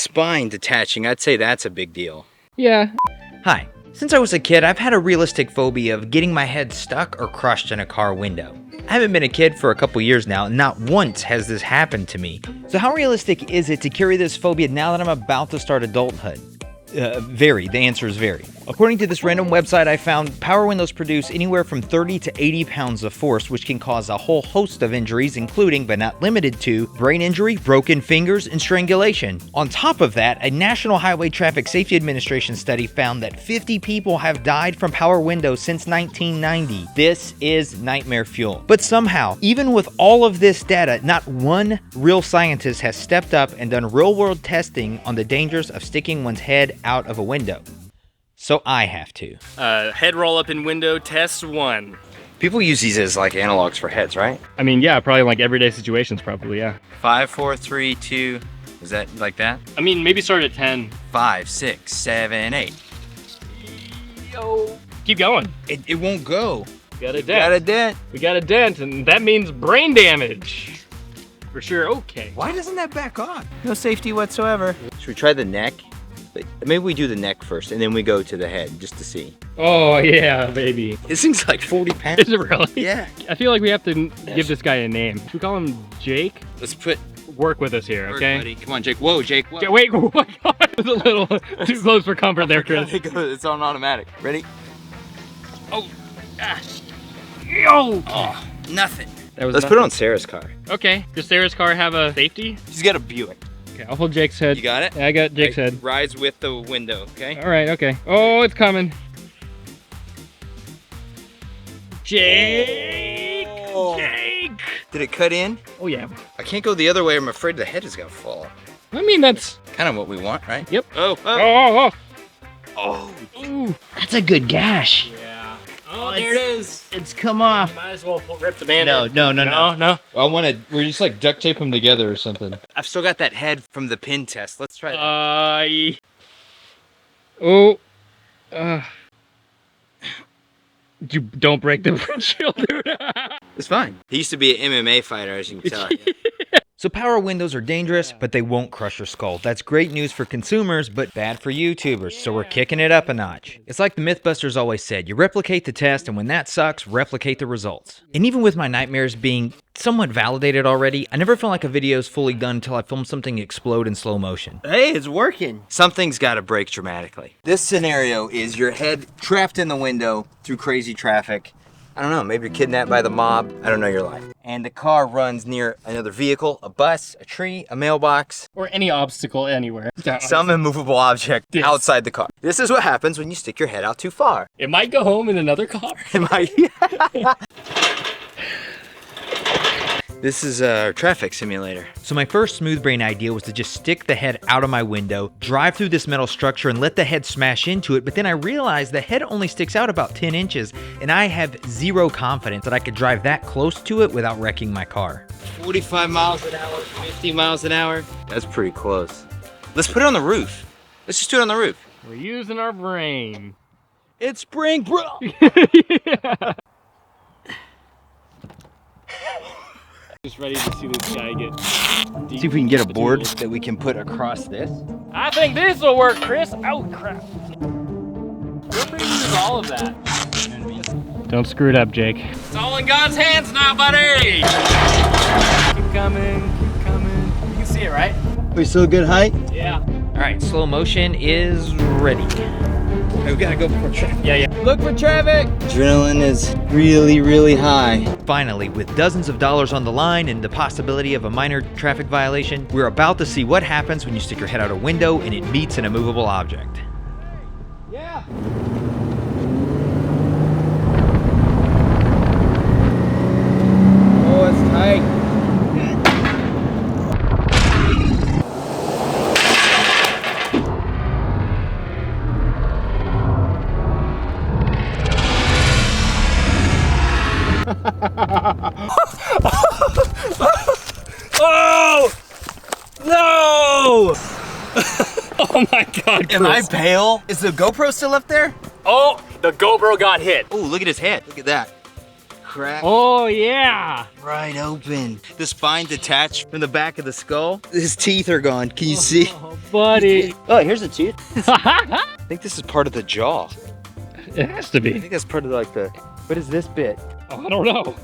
spine detaching, I'd say that's a big deal. Yeah. Hi. Since I was a kid, I've had a realistic phobia of getting my head stuck or crushed in a car window. I haven't been a kid for a couple years now, and not once has this happened to me. So how realistic is it to carry this phobia now that I'm about to start adulthood? Very. The answer is very. According to this random website I found, power windows produce anywhere from 30 to 80 pounds of force, which can cause a whole host of injuries, including, but not limited to, brain injury, broken fingers, and strangulation. On top of that, a National Highway Traffic Safety Administration study found that 50 people have died from power windows since 1990. This is nightmare fuel. But somehow, even with all of this data, not one real scientist has stepped up and done real-world testing on the dangers of sticking one's head out of a window. So I have to. Head roll up in window test 1. People use these as like analogs for heads, right? I mean, yeah, probably like everyday situations, probably, yeah. 5, 4, 3, 2. Is that like that? I mean, maybe start at 10. 5, 6, 7, 8. Yo. Keep going. It won't go. Got a dent. Got a dent. We got a dent, and that means brain damage. For sure, okay. Why doesn't that back off? No safety whatsoever. Should we try the neck? Maybe we do the neck first, and then we go to the head, just to see. Oh, yeah, baby. This thing's like 40 pounds. Is it really? Yeah. I feel like we have to give this guy a name. Should we call him Jake? Let's put... Work with us here, okay? Buddy. Come on, Jake. Whoa, Jake. Whoa. Wait, oh my God. It's a little too close for comfort there, Chris. It's on automatic. Ready? Oh. Ah. Yo. Oh, nothing. That was Let's put it on Sarah's car. Okay. Does Sarah's car have a safety? She's got a Buick. Okay, I'll hold Jake's head. You got it? Yeah, I got Jake's head. Rides with the window, okay? All right, okay. Oh, it's coming. Jake! Oh. Jake! Did it cut in? Oh, yeah. I can't go the other way. I'm afraid the head is gonna fall. I mean, that's... Kind of what we want, right? Yep. Oh, Oh, oh, oh. oh. Ooh. That's a good gash. Yeah. Oh, there it is. It's come off. Might as well rip the band-aid. No. No. We just like duct tape them together or something. I've still got that head from the pin test. Let's try that. Oh. You don't break the windshield, dude. It's fine. He used to be an MMA fighter, as you can tell. So power windows are dangerous, but they won't crush your skull. That's great news for consumers, but bad for YouTubers, so we're kicking it up a notch. It's like the Mythbusters always said, you replicate the test, and when that sucks, replicate the results. And even with my nightmares being somewhat validated already, I never feel like a video is fully done until I film something explode in slow motion. Hey, it's working. Something's got to break dramatically. This scenario is your head trapped in the window through crazy traffic. I don't know, maybe you're kidnapped by the mob. I don't know your life. And the car runs near another vehicle, a bus, a tree, a mailbox. Or any obstacle anywhere. Some immovable object Yes. outside the car. This is what happens when you stick your head out too far. It might go home in another car. This is a traffic simulator. So my first smooth brain idea was to just stick the head out of my window, drive through this metal structure and let the head smash into it, but then I realized the head only sticks out about 10 inches and I have zero confidence that I could drive that close to it without wrecking my car. 45 miles an hour, 50 miles an hour. That's pretty close. Let's put it on the roof. Let's just do it on the roof. We're using our brain. It's spring, bro. Yeah. Just ready to see this guy get deep. See if we can get a board that we can put across this. I think this will work, Chris. Oh, crap. Feel free to use all of that. Don't screw it up, Jake. It's all in God's hands now, buddy. Keep coming, keep coming. You can see it, right? We still a good height? Yeah. All right, slow motion is ready. We gotta go for traffic. Yeah. Look for traffic. Adrenaline is really, really high. Finally, with dozens of dollars on the line and the possibility of a minor traffic violation, we're about to see what happens when you stick your head out a window and it meets an immovable object. Yeah. Oh, it's tight. Oh! No! Oh my God, Chris. Am I pale? Is the GoPro still up there? Oh, the GoPro got hit. Oh, look at his head. Look at that. cracked Oh yeah. right open. The spine detached from the back of the skull. His teeth are gone. Can you see? Oh, buddy. Oh, here's a tooth. I think this is part of the jaw. It has to I be. think that's part of like the. What is this bit? Oh, I don't know.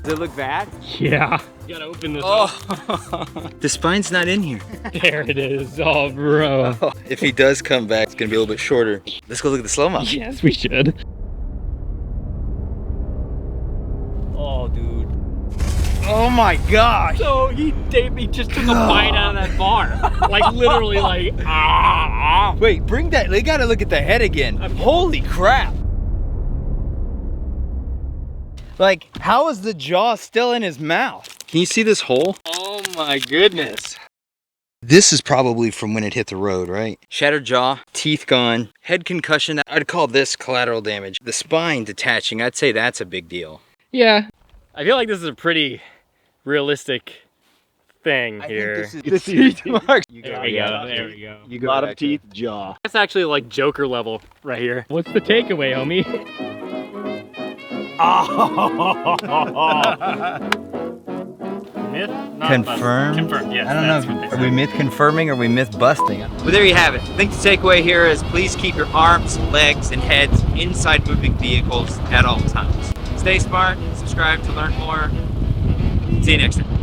Does it look bad? Yeah. You gotta open this up. Oh, the spine's not in here. There it is. Oh, bro. Oh, if he does come back, it's gonna be a little bit shorter. Let's go look at the slow-mo. Yes, we should. Oh, dude. Oh my gosh. So he just took a bite out of that bar. Like literally like, ah. Wait, bring that. They gotta look at the head again. Holy crap. Like, how is the jaw still in his mouth? Can you see this hole? Oh my goodness. This is probably from when it hit the road, right? Shattered jaw, teeth gone, head concussion. I'd call this collateral damage. The spine detaching, I'd say that's a big deal. Yeah. I feel like this is a pretty realistic thing here. The teeth mark. There we go. There we go. You got of teeth, jaw. That's actually like Joker level right here. What's the takeaway, homie? Myth? Not Confirmed? busted. Confirmed, yes. I don't know. that's what they Are said. we myth confirming or are we myth busting? Well, there you have it. I think the takeaway here is please keep your arms, legs, and heads inside moving vehicles at all times. Stay smart, subscribe to learn more. See you next time.